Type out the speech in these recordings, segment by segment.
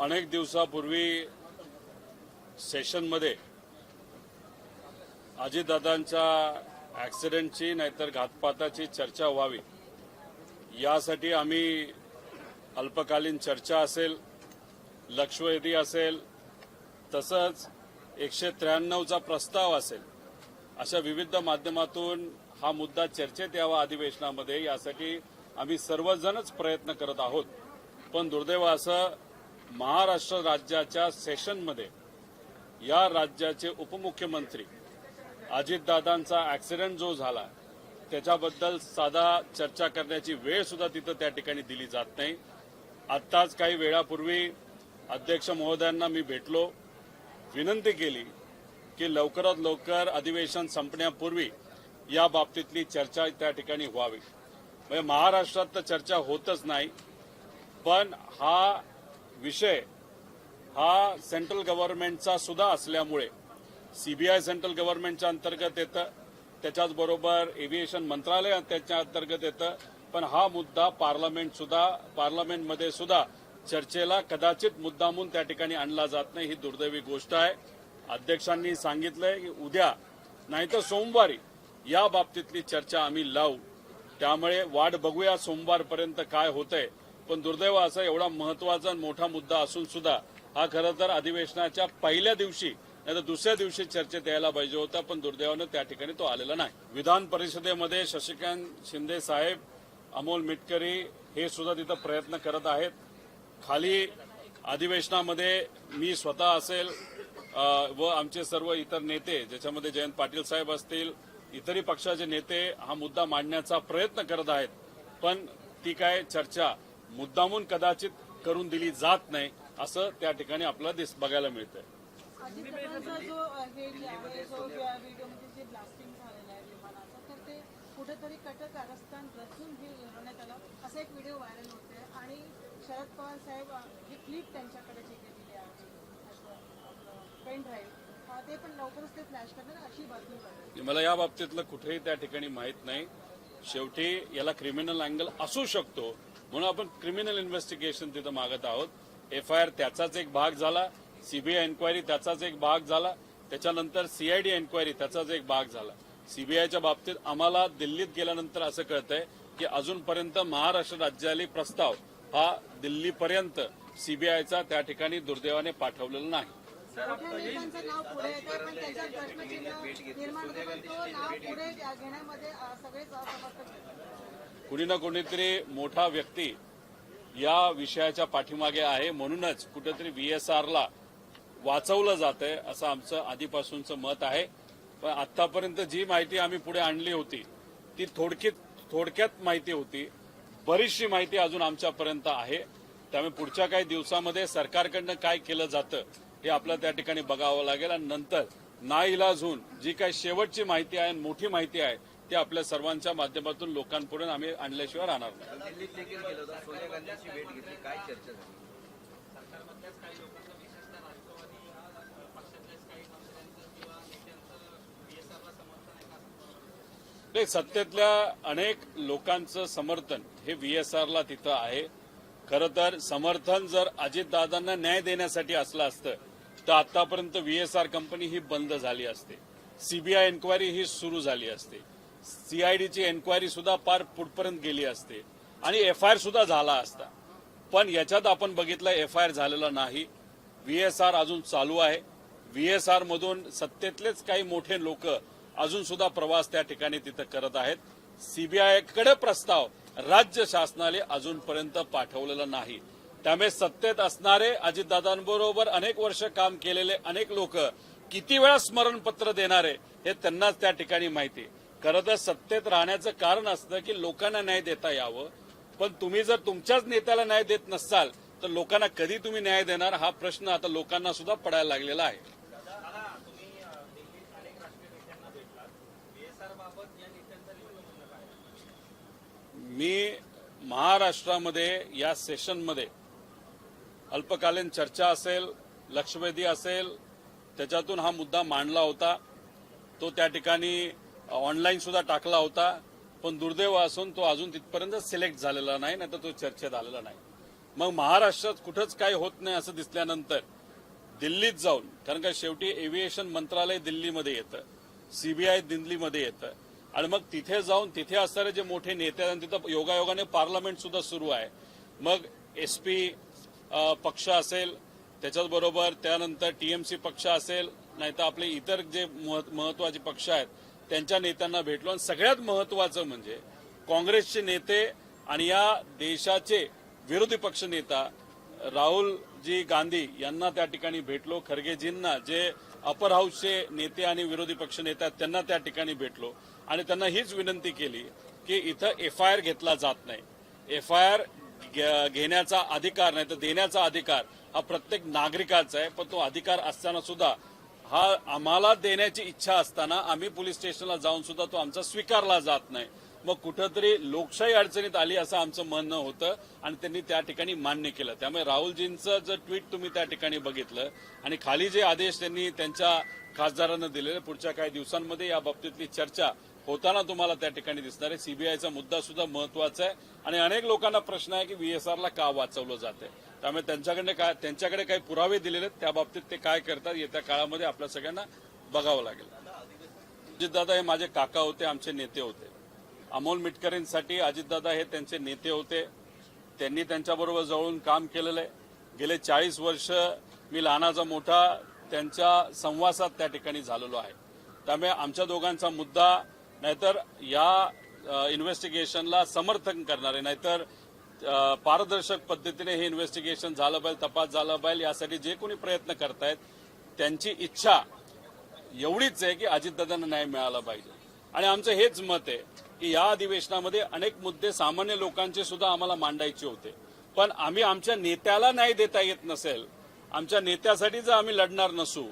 अनेक दिवसापूर्वी सेशनमध्ये अजितदादांच्या ॲक्सिडेंटची नाहीतर घातपाताची चर्चा व्हावी यासाठी आम्ही अल्पकालीन चर्चा असेल, लक्षवेधी असेल, तसंच 193चा प्रस्ताव असेल, अशा विविध माध्यमातून हा मुद्दा चर्चेत यावा अधिवेशनामध्ये, यासाठी आम्ही सर्वजणच प्रयत्न करत आहोत. पण दुर्दैव असं महाराष्ट्र राज्याच्या सेशनमध्ये या राज्याचे उपमुख्यमंत्री अजितदादांचा ॲक्सिडेंट जो झाला त्याच्याबद्दल साधा चर्चा करण्याची वेळ सुद्धा तिथं त्या ठिकाणी दिली जात नाही. आत्ताच काही वेळापूर्वी अध्यक्ष महोदयांना मी भेटलो, विनंती केली की लवकरात लवकर अधिवेशन संपण्यापूर्वी या बाबतीतली चर्चा त्या ठिकाणी व्हावी. म्हणजे महाराष्ट्रात तर चर्चा होतच नाही, पण हा विषय हा सेंट्रल गव्हर्नमेंटचा सुद्धा असल्यामुळे सीबीआय सेंट्रल गव्हर्नमेंटच्या अंतर्गत येतं, त्याच्याचबरोबर एव्हिएशन मंत्रालय त्याच्या अंतर्गत येतं. पण हा मुद्दा पार्लमेंटमध्ये सुद्धा चर्चेला कदाचित मुद्दामून त्या ठिकाणी आणला जात नाही. ही दुर्दैवी गोष्ट आहे. अध्यक्षांनी सांगितलंय की उद्या नाहीतर सोमवारी या बाबतीतली चर्चा आम्ही लावू. त्यामुळे वाट बघूया सोमवारपर्यंत काय होतंय. पण दुर्दैव असा एवढा महत्वाचा मोठा मुद्दा असून सुद्धा हा खरं तर अधिवेशनाच्या पहिल्या दिवशी नाहीतर दुसऱ्या दिवशी चर्चेत यायला पाहिजे होता, पण दुर्दैवानं त्या ठिकाणी तो आलेला नाही. विधान परिषदेमध्ये शशिकांत शिंदे साहेब, अमोल मिटकरी हे सुद्धा तिथं प्रयत्न करत आहेत. खाली अधिवेशनामध्ये मी स्वतः असेल व आमचे सर्व इतर नेते, ज्याच्यामध्ये जयंत पाटील साहेब असतील, इतरही पक्षाचे नेते हा मुद्दा मांडण्याचा प्रयत्न करत आहेत. पण ती काय चर्चा मुद्दामून कदाचित करून दिली जात नाही असं त्या ठिकाणी आपल्याला बघायला मिळतंय. अजितदादांचा जो व्हिडिओमध्ये जे ब्लास्टिंग झालेला आहे विमानाचा, तर ते कुठेतरी कट कारस्थान रचून हे बनवण्यात आलं, असा एक व्हिडिओ व्हायरल होतोय. आणि शरद पवार साहेब ही क्लिप त्यांच्याकडे जे दिलेली आहे पेन ड्राईव्ह, ते पण लवकरच ते फ्लॅश करणार अशी बातमी आहे. मला या बाबतीतलं कुठेही त्या ठिकाणी माहीत नाही. शेवटी याला क्रिमिनल अँगल असू शकतो म्हणून आपण क्रिमिनल इन्व्हेस्टिगेशन तिथं मागत आहोत. एफआयआर त्याचाच एक भाग झाला, सीबीआय एन्क्वायरी त्याचाच एक भाग झाला, त्याच्यानंतर सीआयडी एन्क्वायरी त्याचाच एक भाग झाला. सीबीआयच्या बाबतीत आम्हाला दिल्लीत गेल्यानंतर असं कळतंय की अजूनपर्यंत महाराष्ट्र राज्याला प्रस्ताव हा दिल्लीपर्यंत सीबीआयचा त्या ठिकाणी दुर्दैवाने पाठवलेला नाही. कुणी ना कुणीतरी मोठा व्यक्ती या विषयाच्या पाठीमागे आहे, म्हणूनच कुठेतरी व्हीएसआरला वाचवलं जातंय असं आमचं आधीपासूनचं मत आहे. पण आतापर्यंत जी माहिती आम्ही पुढे आणली होती ती थोडक्यात माहिती होती. बरीचशी माहिती अजून आमच्यापर्यंत आहे. त्यामुळे पुढच्या काही दिवसामध्ये सरकारकडनं काय केलं जातं हे आपल्याला त्या ठिकाणी बघावं लागेल. आणि नंतर नाईलाज होऊन जी काही शेवटची माहिती आहे, मोठी माहिती आहे, ती आपल्या सर्वांच्या माध्यमातून लोकांपुढे आम्ही आणल्याशिवाय राहणार नाही. दिल्लीत देखील गेलो होतो, सोनिया गांधींची भेट घेतली, काय चर्चा झाली? सत्तेतल्या अनेक लोकांचं समर्थन हे व्हीएसआरला तिथं आहे. खरं तर समर्थन जर अजितदादांना न्याय देण्यासाठी असलं असतं तर आतापर्यंत व्हीएसआर कंपनी ही बंद झाली असते, सीबीआय एन्क्वायरी ही सुरू झाली असते, सीआयडीची एन्क्वायरी सुद्धा पार पुढपर्यंत गेली असते आणि एफआयआर सुद्धा झाला असता. पण याच्यात आपण बघितलं एफआयआर झालेला नाही. व्हीएसआर अजून चालू आहे. व्हीएसआर मधून सत्तेतलेच काही मोठे लोक अजून सुद्धा प्रवास त्या ठिकाणी तिथं करत आहेत. सीबीआयकडे प्रस्ताव राज्य शासनाने अजूनपर्यंत पाठवलेला नाही. त्यामुळे सत्तेत असणारे अजितदादांबरोबर अनेक वर्ष काम केलेले अनेक लोक किती वेळा स्मरणपत्र देणारे हे त्यांनाच त्या ठिकाणी माहिती. खरं तर सत्तेत राहण्याचं कारण असतं की लोकांना न्याय देता यावं. पण तुम्ही जर तुमच्याच नेत्याला न्याय देत नसाल तर लोकांना कधी तुम्ही न्याय देणार हा प्रश्न आता लोकांना सुद्धा पडायला लागलेला आहे. मी महाराष्ट्रामध्ये या सेशनमध्ये अल्पकालीन चर्चा असेल, लक्षवेधी असेल, त्याच्यातून हा मुद्दा मांडला होता. तो त्या ठिकाणी ऑनलाईन सुद्धा टाकला होता. पण दुर्दैव असून तो अजून तिथपर्यंत सिलेक्ट झालेला नाही, नाहीतर तो चर्चेत आलेला नाही. मग महाराष्ट्रात कुठंच काही होत नाही असं दिसल्यानंतर दिल्लीत जाऊन, कारण का शेवटी एव्हिएशन मंत्रालय दिल्लीमध्ये येतं, सीबीआय दिल्लीमध्ये येतं, आणि मग तिथे जाऊन तिथे असणारे जे मोठे नेते आहेत, तिथं योगायोगाने पार्लमेंट सुद्धा सुरू आहे. मग एसपी पक्ष असेल, त्याच्याचबरोबर त्यानंतर टीएमसी पक्ष असेल, नाहीतर आपले इतर जे महत्वाचे पक्ष आहेत त्यांच्या नेत्यांना भेटलो. आणि सगळ्यात महत्वाचं म्हणजे काँग्रेसचे नेते आणि या देशाचे विरोधी पक्ष नेता राहुलजी गांधी यांना त्या ठिकाणी भेटलो. खरगेजींना, जे अपर हाऊसचे नेते आणि विरोधी पक्ष नेते आहेत, त्यांना त्या ठिकाणी भेटलो आणि त्यांना हीच विनंती केली की इथं एफआयआर घेतला जात नाही. एफआयआर घेण्याचा अधिकार नाही तर देण्याचा अधिकार हा प्रत्येक नागरिकाचा आहे, पण तो अधिकार असताना सुद्धा हा आम्हाला देण्याची इच्छा असताना आम्ही पोलीस स्टेशनला जाऊन सुद्धा तो आमचा स्वीकारला जात नाही. मग कुठंतरी लोकशाही अडचणीत आली असं आमचं म्हणणं होतं आणि त्यांनी त्या ठिकाणी मान्य केलं. त्यामुळे राहुलजींचं जर ट्विट तुम्ही त्या ठिकाणी बघितलं आणि खाली जे आदेश त्यांनी त्यांच्या खासदारांना दिलेले, पुढच्या काही दिवसांमध्ये या बाबतीतली चर्चा होताना तुम्हाला त्या ठिकाणी दिसणार आहे. सीबीआयचा मुद्दा सुद्धा महत्वाचा आहे आणि अनेक लोकांना प्रश्न आहे की व्हीएसआरला का वाचवलं जाते. त्यामुळे त्यांच्याकडे काही पुरावे दिलेले आहेत, त्या बाबतीत ते काय करतात येत्या काळामध्ये आपल्या सगळ्यांना बघावं लागेल. अजितदादा हे माझे काका होते, आमचे नेते होते. अमोल मिटकरींसाठी अजितदादा हे त्यांचे नेते होते. त्यांनी त्यांच्याबरोबर जवळून काम केलेलं आहे. गेले 40 वर्ष मी लहानाचा मोठा त्यांच्या संवासात त्या ठिकाणी झालेलो आहे. त्यामुळे आमच्या दोघांचा मुद्दा नाहीतर या इन्व्हेस्टिगेशनला समर्थन करणारे, नाहीतर पारदर्शक पद्धतीने हे इन्व्हेस्टिगेशन झालं पाहिजे, तपास झाला पाहिजे, यासाठी जे कोणी प्रयत्न करतायत त्यांची इच्छा एवढीच आहे की अजितदादांना न्याय मिळाला पाहिजे. आणि आमचं हेच मत आहे की या अधिवेशनामध्ये अनेक मुद्दे सामान्य लोकांचे सुद्धा आम्हाला मांडायचे होते, पण आम्ही आमच्या नेत्याला न्याय देता येत नसेल, आमच्या नेत्यासाठी जर आम्ही लढणार नसू,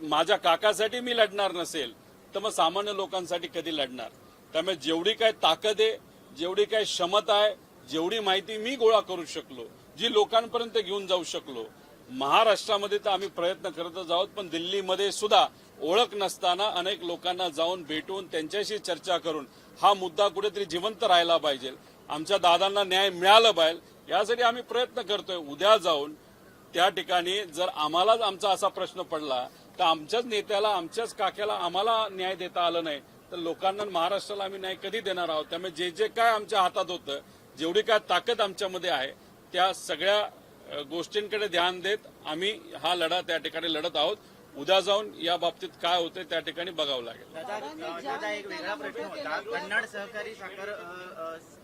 माझ्या काकासाठी मी लढणार नसेल, तर मग सामान्य लोकांसाठी कधी लढणार. त्यामुळे जेवढी काय ताकद आहे, जेवढी काय क्षमता आहे, जेवढी माहिती मी गोळा करू शकलो, जी लोकांपर्यंत घेऊन जाऊ शकलो, महाराष्ट्रामध्ये तर आम्ही प्रयत्न करतच आहोत, पण दिल्लीमध्ये सुद्धा ओळख नसताना अनेक लोकांना जाऊन भेटून त्यांच्याशी चर्चा करून हा मुद्दा कुठेतरी जिवंत राहायला पाहिजे, आमच्या दादांना न्याय मिळाला पाहिजे, यासाठी आम्ही प्रयत्न करतोय. उद्या जाऊन त्या ठिकाणी जर आम्हालाच आमचा असा प्रश्न पडला तर आमच्याच नेत्याला, आमच्याच काक्याला आम्हाला न्याय देता आलं नाही तर लोकांना, महाराष्ट्राला आम्ही न्याय कधी देणार आहोत. त्यामुळे जे जे काय आमच्या हातात होतं, जेवढी काय ताकद आमच्यामध्ये आहे, त्या सगळ्या गोष्टींकडे ध्यान देत आम्ही हा लढा त्या ठिकाणी लढत आहोत. उद्या जाऊन या बाबतीत काय होते त्या ठिकाणी बघावं लागेल. दादा एक वेगळा प्रश्न होता. कन्नड सहकारी साखर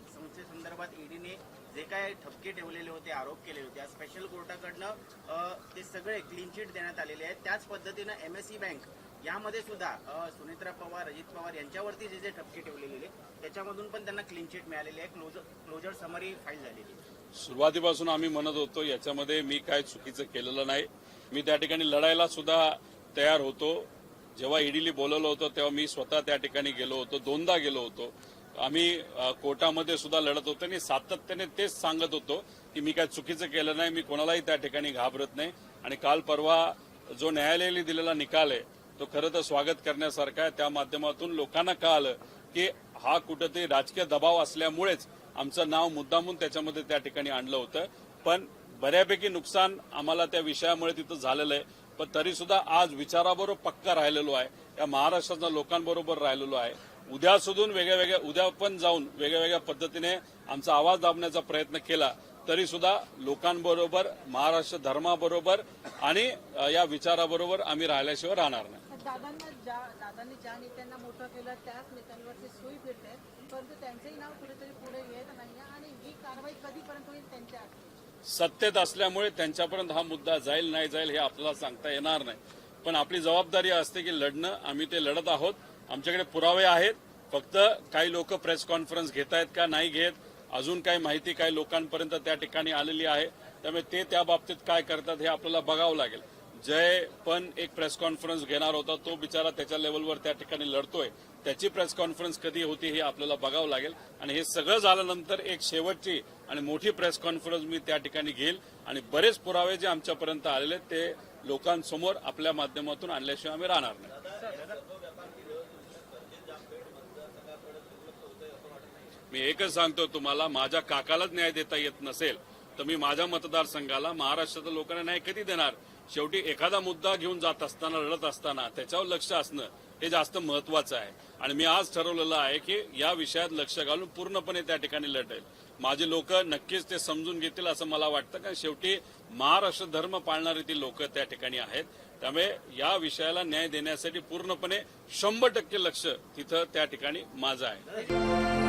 संस्थेसंदर्भात ईडीने जे काय ठपके ठेवलेले होते, आरोप केलेले होते, आज स्पेशल कोर्टाकडनं ते सगळे क्लीन चिट देण्यात आलेले आहेत. त्याच पद्धतीनं एमएसई बँक यामध्ये सुद्धा सुनेत्रा पवार, अजित पवार यांच्यावरती जे जे ठपके ठेवलेले त्याच्यामधून पण त्यांना क्लीन चिट मिळालेली आहे, क्लोजर समरी फाईल झालेली. सुरुवातीपासून आम्ही म्हणत होतो याच्यामध्ये मी काय चुकीचं केलेलं नाही. मी त्या ठिकाणी लढायला सुद्धा तयार होतो. जेव्हा ईडीला बोलवलं होतं तेव्हा मी स्वतः त्या ठिकाणी गेलो होतो, 2दा गेलो होतो. आम्ही कोर्टामध्ये सुद्धा लढत होतो आणि सातत्याने तेच सांगत होतो की मी काय चुकीचं केलं नाही, मी कोणालाही त्या ठिकाणी घाबरत नाही. आणि काल परवा जो न्यायालयाने दिलेला निकाल आहे तो खरं तर स्वागत करण्यासारखा आहे. त्या माध्यमातून लोकांना कळालं की हा कुठेतरी राजकीय दबाव असल्यामुळेच आमचं नाव मुद्दामून त्याच्यामध्ये त्या ठिकाणी आणलं होतं. पण बऱ्यापैकी नुकसान आम्हाला त्या विषयामुळे तिथं झालेलं आहे. पण तरी सुद्धा आज विचाराबरोबर पक्का राहिलेलो आहे, या महाराष्ट्राच्या लोकांबरोबर राहिलेलो आहे. उद्या सुधून उद्या पण जाऊन वेगळ्या पद्धतीने आमचा आवाज दाबण्याचा प्रयत्न केला तरी सुद्धा लोकांबरोबर, महाराष्ट्र धर्माबरोबर आणि या विचाराबरोबर आम्ही राहिल्याशिवाय राहणार नाही. दादांनी ज्या नेत्यांना मोठं केलं त्याच नेत्यांवरती सुई फिरते, परंतु त्यांचंही नाव कुठेतरी पुढे येत नाही आणि ही कारवाई कधीपर्यंत होईल त्यांच्या सत्तेत असल्यामुळे त्यांच्यापर्यंत हा मुद्दा जाईल नाही जाईल हे आपल्याला सांगता येणार नाही. पण आपली जबाबदारी असते की लढणं, आम्ही ते लढत आहोत. आमच्याकडे पुरावे आहेत. फक्त काही लोक प्रेस कॉन्फरन्स घेत आहेत का नाही घेत, अजून काही माहिती काही लोकांपर्यंत त्या ठिकाणी आलेली आहे. त्यामुळे ते त्या बाबतीत काय करतात हे आपल्याला बघावं लागेल. जय पण एक प्रेस कॉन्फरन्स घेणार होता, तो बिचारा त्याच्या लेवलवर त्या ठिकाणी लढतोय. त्याची प्रेस कॉन्फरन्स कधी होती हे आपल्याला बघावं लागेल. आणि हे सगळं झाल्यानंतर एक शेवटची आणि मोठी प्रेस कॉन्फरन्स मी त्या ठिकाणी घेईल आणि बरेच पुरावे जे आमच्यापर्यंत आलेले ते लोकांसमोर आपल्या माध्यमातून आणल्याशिवाय आम्ही राहणार नाही. मी एकच सांगतो तुम्हाला, माझ्या काकालाच न्याय देता येत नसेल तर मी माझ्या मतदारसंघाला महाराष्ट्राच्या लोकांना न्याय कधी देणार? शेवटी एखादा मुद्दा घेऊन जात असताना, लढत असताना त्याच्यावर लक्ष असणं हे जास्त महत्वाचं आहे. आणि मी आज ठरवलेलं आहे की या विषयात लक्ष घालून पूर्णपणे त्या ठिकाणी लढेल. माझे लोक नक्कीच ते समजून घेतील असं मला वाटतं, कारण शेवटी महाराष्ट्र धर्म पाळणारी ती लोक त्या ठिकाणी आहेत. त्यामुळे या विषयाला न्याय देण्यासाठी पूर्णपणे 100% लक्ष तिथं त्या ठिकाणी माझं आहे.